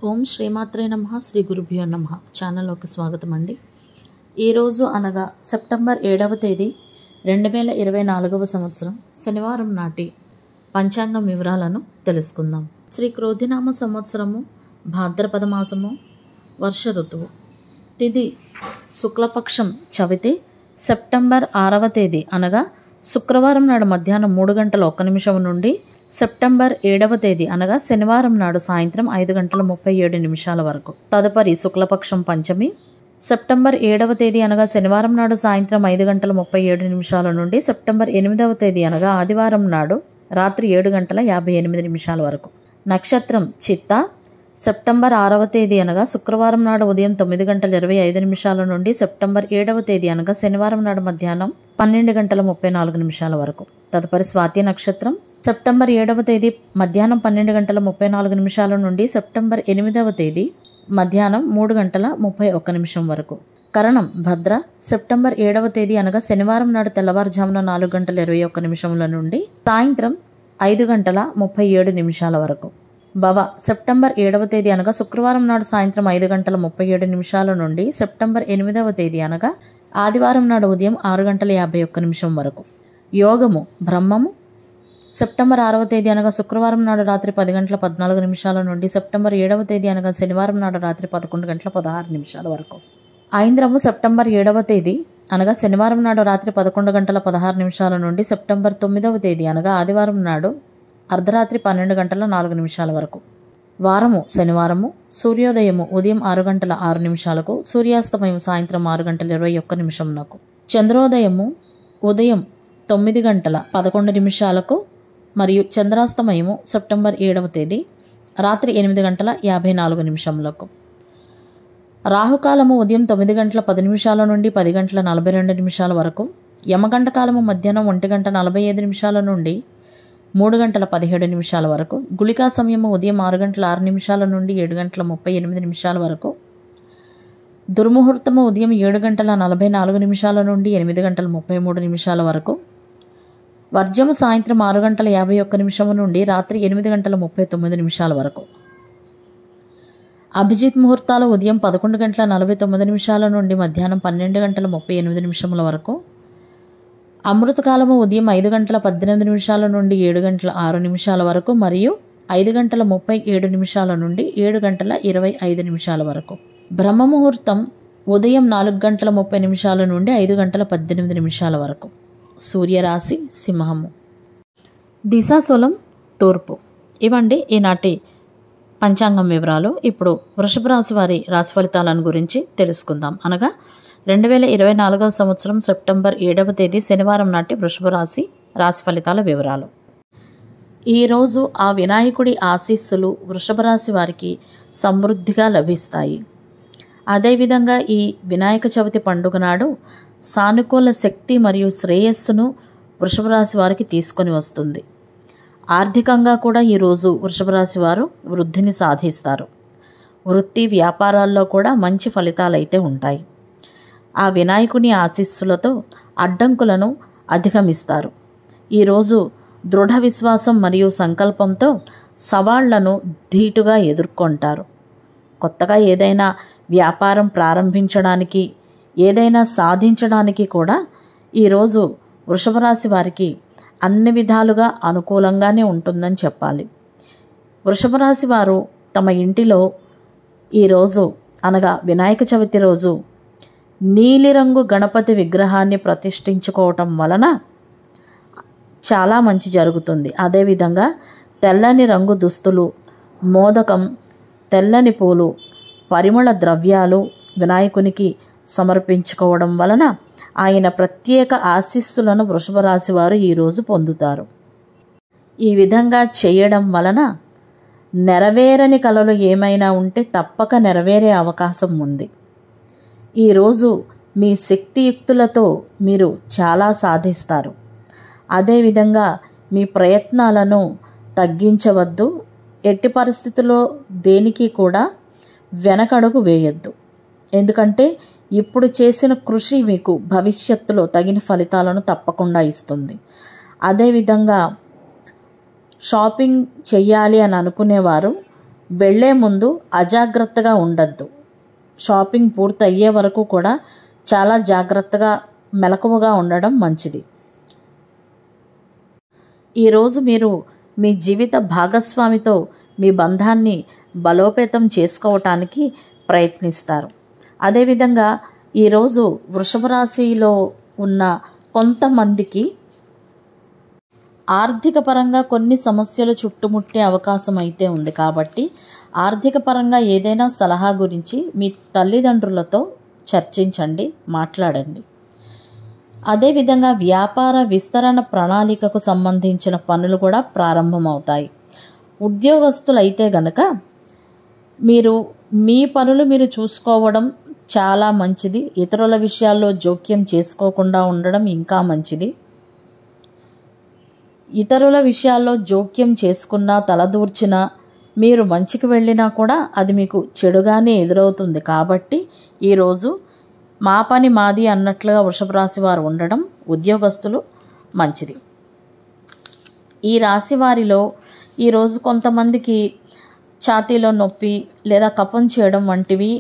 ఓం శ్రీమాత్రే నమః శ్రీ గురుభ్యో నమః ఛానల్లోకి స్వాగతం అండి. ఈరోజు అనగా సెప్టెంబర్ 7వ తేదీ 2024వ సంవత్సరం శనివారం నాటి పంచాంగం వివరాలను తెలుసుకుందాం. శ్రీ క్రోధినామ సంవత్సరము, భాద్రపద మాసము, వర్ష ఋతువు, తిథి శుక్లపక్షం చవితి, సెప్టెంబర్ 6వ తేదీ అనగా శుక్రవారం నాడు మధ్యాహ్నం 3:01 నుండి సెప్టెంబర్ 7వ తేదీ అనగా శనివారం నాడు సాయంత్రం 5:37 వరకు. తదుపరి శుక్లపక్షం పంచమి, సెప్టెంబర్ 7వ తేదీ అనగా శనివారం నాడు సాయంత్రం 5:37 నుండి సెప్టెంబర్ 8వ తేదీ అనగా ఆదివారం నాడు రాత్రి 7:58 వరకు. నక్షత్రం చిత్త, సెప్టెంబర్ 6వ తేదీ అనగా శుక్రవారం నాడు ఉదయం 9:25 నుండి సెప్టెంబర్ 7వ తేదీ అనగా శనివారం నాడు మధ్యాహ్నం 12:34 వరకు. తదుపరి స్వాతి నక్షత్రం, సెప్టెంబర్ 7వ తేదీ మధ్యాహ్నం 12:34 నుండి సెప్టెంబర్ 8వ తేదీ మధ్యాహ్నం 3:31 వరకు. కరణం భద్ర, సెప్టెంబర్ 7వ తేదీ అనగా శనివారం నాడు తెల్లవారుజామున 4:21 నుండి సాయంత్రం 5:37 వరకు. భవ, సెప్టెంబర్ 7వ తేదీ అనగా శుక్రవారం నాడు సాయంత్రం 5:37 నుండి సెప్టెంబర్ 8వ తేదీ అనగా ఆదివారం నాడు ఉదయం 6:51 వరకు. యోగము బ్రహ్మము, సెప్టెంబర్ 6వ తేదీ అనగా శుక్రవారం నాడు రాత్రి 10:14 నుండి సెప్టెంబర్ 7వ తేదీ అనగా శనివారం నాడు రాత్రి 11:16 వరకు. ఐంద్రము, సెప్టెంబర్ 7వ తేదీ అనగా శనివారం నాడు రాత్రి 11:16 నుండి సెప్టెంబర్ 9వ తేదీ అనగా ఆదివారం నాడు అర్ధరాత్రి 12:04 వరకు. వారము శనివారము, సూర్యోదయము ఉదయం 6:06, సూర్యాస్తమయం సాయంత్రం 6:21. చంద్రోదయము ఉదయం 9:11 మరియు చంద్రాస్తమయము సెప్టెంబర్ 7వ తేదీ రాత్రి 8:54. రాహుకాలము ఉదయం 9:10 నుండి 10:42 వరకు. యమగంట కాలము మధ్యాహ్నం 1:45 నుండి 3:17 వరకు. గుళికా సమయము ఉదయం 6:06 నుండి 7:38 వరకు. దుర్ముహూర్తము ఉదయం 7:44 నుండి 8:33 వరకు. వర్జము సాయంత్రం 6:51 నుండి రాత్రి 8:39 వరకు. అభిజిత్ ముహూర్తాలు ఉదయం 11:49 నుండి మధ్యాహ్నం 12:38 వరకు. అమృతకాలము ఉదయం 5:18 నుండి 7:06 వరకు మరియు 5:37 నుండి 7:25 వరకు. బ్రహ్మముహూర్తం ఉదయం 4:30 నుండి 5:18 వరకు. సూర్యరాశి సింహము. దిశాశూలం తూర్పు. ఇవండి ఈనాటి పంచాంగం వివరాలు. ఇప్పుడు వృషభ రాశి వారి రాశి ఫలితాలను గురించి తెలుసుకుందాం. అనగా 2024వ సంవత్సరం సెప్టెంబర్ 7వ తేదీ శనివారం నాటి వృషభ రాశి రాశి ఫలితాల వివరాలు. ఈరోజు ఆ వినాయకుడి ఆశీస్సులు వృషభ రాశి వారికి సమృద్ధిగా లభిస్తాయి. అదేవిధంగా ఈ వినాయక చవితి పండుగ నాడు సానుకూల శక్తి మరియు శ్రేయస్సును వృషభ రాశి వారికి తీసుకొని వస్తుంది. ఆర్థికంగా కూడా ఈరోజు వృషభ రాశి వారు వృద్ధిని సాధిస్తారు. వృత్తి వ్యాపారాల్లో కూడా మంచి ఫలితాలు అయితే ఉంటాయి. ఆ వినాయకుని ఆశీస్సులతో అడ్డంకులను అధిగమిస్తారు. ఈరోజు దృఢ విశ్వాసం మరియు సంకల్పంతో సవాళ్లను ధీటుగా ఎదుర్కొంటారు. కొత్తగా ఏదైనా వ్యాపారం ప్రారంభించడానికి, ఏదైనా సాధించడానికి కూడా ఈరోజు వృషభ రాశి వారికి అన్ని విధాలుగా అనుకూలంగానే ఉంటుందని చెప్పాలి. వృషభ రాశి వారు తమ ఇంటిలో ఈరోజు అనగా వినాయక చవితి రోజు నీలిరంగు గణపతి విగ్రహాన్ని ప్రతిష్ఠించుకోవటం వలన చాలా మంచి జరుగుతుంది. అదేవిధంగా తెల్లని రంగు దుస్తులు, మోదకం, తెల్లని పూలు, పరిమళ ద్రవ్యాలు వినాయకునికి సమర్పించుకోవడం వలన ఆయన ప్రత్యేక ఆశీస్సులను వృషభ రాశి వారు ఈరోజు పొందుతారు. ఈ విధంగా చేయడం వలన నెరవేరని కలలు ఏమైనా ఉంటే తప్పక నెరవేరే అవకాశం ఉంది. ఈరోజు మీ శక్తియుక్తులతో మీరు చాలా సాధిస్తారు. అదేవిధంగా మీ ప్రయత్నాలను తగ్గించవద్దు. ఎట్టి పరిస్థితుల్లో దేనికి కూడా వెనకడుగు వేయొద్దు. ఎందుకంటే ఇప్పుడు చేసిన కృషి మీకు భవిష్యత్తులో తగిన ఫలితాలను తప్పకుండా ఇస్తుంది. అదేవిధంగా షాపింగ్ చెయ్యాలి అని అనుకునేవారు వెళ్ళే ముందు అజాగ్రత్తగా ఉండద్దు. షాపింగ్ పూర్తి అయ్యే వరకు కూడా చాలా జాగ్రత్తగా మెలకువగా ఉండడం మంచిది. ఈరోజు మీరు మీ జీవిత భాగస్వామితో మీ బంధాన్ని బలోపేతం చేసుకోవటానికి ప్రయత్నిస్తారు. అదేవిధంగా ఈరోజు వృషభ రాశిలో ఉన్న కొంతమందికి ఆర్థిక పరంగా కొన్ని సమస్యలు చుట్టుముట్టే అవకాశం అయితే ఉంది. కాబట్టి ఆర్థిక పరంగా ఏదైనా సలహా గురించి మీ తల్లిదండ్రులతో చర్చించండి, మాట్లాడండి. అదేవిధంగా వ్యాపార విస్తరణ ప్రణాళికకు సంబంధించిన పనులు కూడా ప్రారంభమవుతాయి. ఉద్యోగస్తులైతే గనక మీ పనులు మీరు చూసుకోవడం చాలా మంచిది. ఇతరుల విషయాల్లో జోక్యం చేసుకోకుండా ఉండడం ఇంకా మంచిది. ఇతరుల విషయాల్లో జోక్యం చేసుకున్నా, తలదూర్చినా, మీరు మంచికి వెళ్ళినా కూడా అది మీకు చెడుగానే ఎదురవుతుంది. కాబట్టి ఈరోజు మా పని మాది అన్నట్లుగా వృషభ రాశి వారు ఉండడం ఉద్యోగస్తులు మంచిది. ఈ రాశి వారిలో ఈరోజు కొంతమందికి ఛాతీలో నొప్పి లేదా కఫం చేయడం వంటివి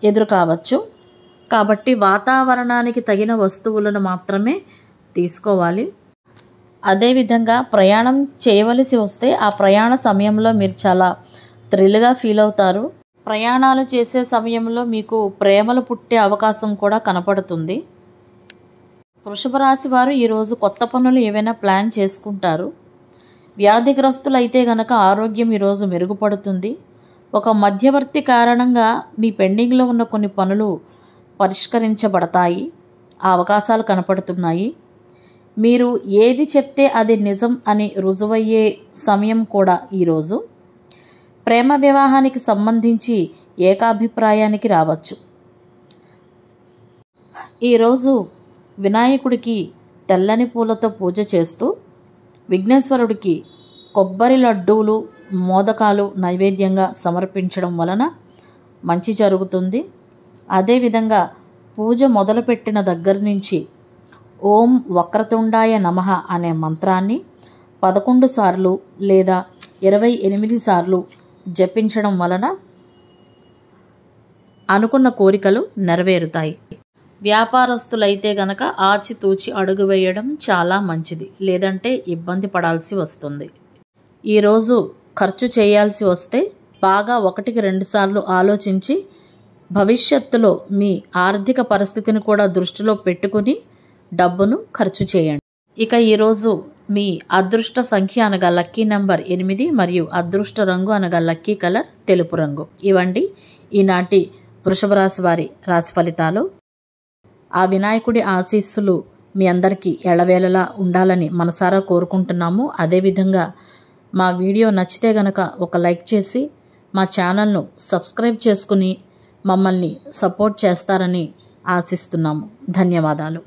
ఎదురు కావచ్చు. కాబట్టి వాతావరణానికి తగిన వస్తువులను మాత్రమే తీసుకోవాలి. అదేవిధంగా ప్రయాణం చేయవలసి వస్తే ఆ ప్రయాణ సమయంలో మీరు చాలా థ్రిల్గా ఫీల్ అవుతారు. ప్రయాణాలు చేసే సమయంలో మీకు ప్రేమలు పుట్టే అవకాశం కూడా కనపడుతుంది. వృషభ రాశి వారు ఈరోజు కొత్త పనులు ఏవైనా ప్లాన్ చేసుకుంటారు. వ్యాధిగ్రస్తులైతే గనక ఆరోగ్యం ఈరోజు మెరుగుపడుతుంది. ఒక మధ్యవర్తి కారణంగా మీ పెండింగ్లో ఉన్న కొన్ని పనులు పరిష్కరించబడతాయి. ఆ అవకాశాలు కనపడుతున్నాయి. మీరు ఏది చెప్తే అది నిజం అని రుజువయ్యే సమయం కూడా ఈరోజు. ప్రేమ వివాహానికి సంబంధించి ఏకాభిప్రాయానికి రావచ్చు. ఈరోజు వినాయకుడికి తెల్లని పూలతో పూజ చేస్తూ విఘ్నేశ్వరుడికి కొబ్బరి లడ్డూలు, మోదకాలు నైవేద్యంగా సమర్పించడం వలన మంచి జరుగుతుంది. అదేవిధంగా పూజ మొదలుపెట్టిన దగ్గర నుంచి ఓం వక్రతుండాయ నమః అనే మంత్రాన్ని 11 సార్లు లేదా 28 సార్లు జపించడం వలన అనుకున్న కోరికలు నెరవేరుతాయి. వ్యాపారస్తులైతే గనక ఆచితూచి అడుగు వేయడం చాలా మంచిది, లేదంటే ఇబ్బంది పడాల్సి వస్తుంది. ఈరోజు ఖర్చు చేయాల్సి వస్తే బాగా 1-2 సార్లు ఆలోచించి భవిష్యత్తులో మీ ఆర్థిక పరిస్థితిని కూడా దృష్టిలో పెట్టుకుని డబ్బును ఖర్చు చేయండి. ఇక ఈరోజు మీ అదృష్ట సంఖ్య అనగా లక్కీ నెంబర్ 8 మరియు అదృష్ట రంగు అనగా లక్కీ కలర్ తెలుపు రంగు. ఇవండి ఈనాటి వృషభ రాశి వారి రాశి ఫలితాలు. ఆ వినాయకుడి ఆశీస్సులు మీ అందరికీ ఎల్లవేళలా ఉండాలని మనసారా కోరుకుంటున్నాము. అదేవిధంగా మా వీడియో నచ్చితే గనక ఒక లైక్ చేసి మా ఛానల్ను సబ్స్క్రైబ్ చేసుకుని మమ్మల్ని సపోర్ట్ చేస్తారని ఆశిస్తున్నాము. ధన్యవాదాలు.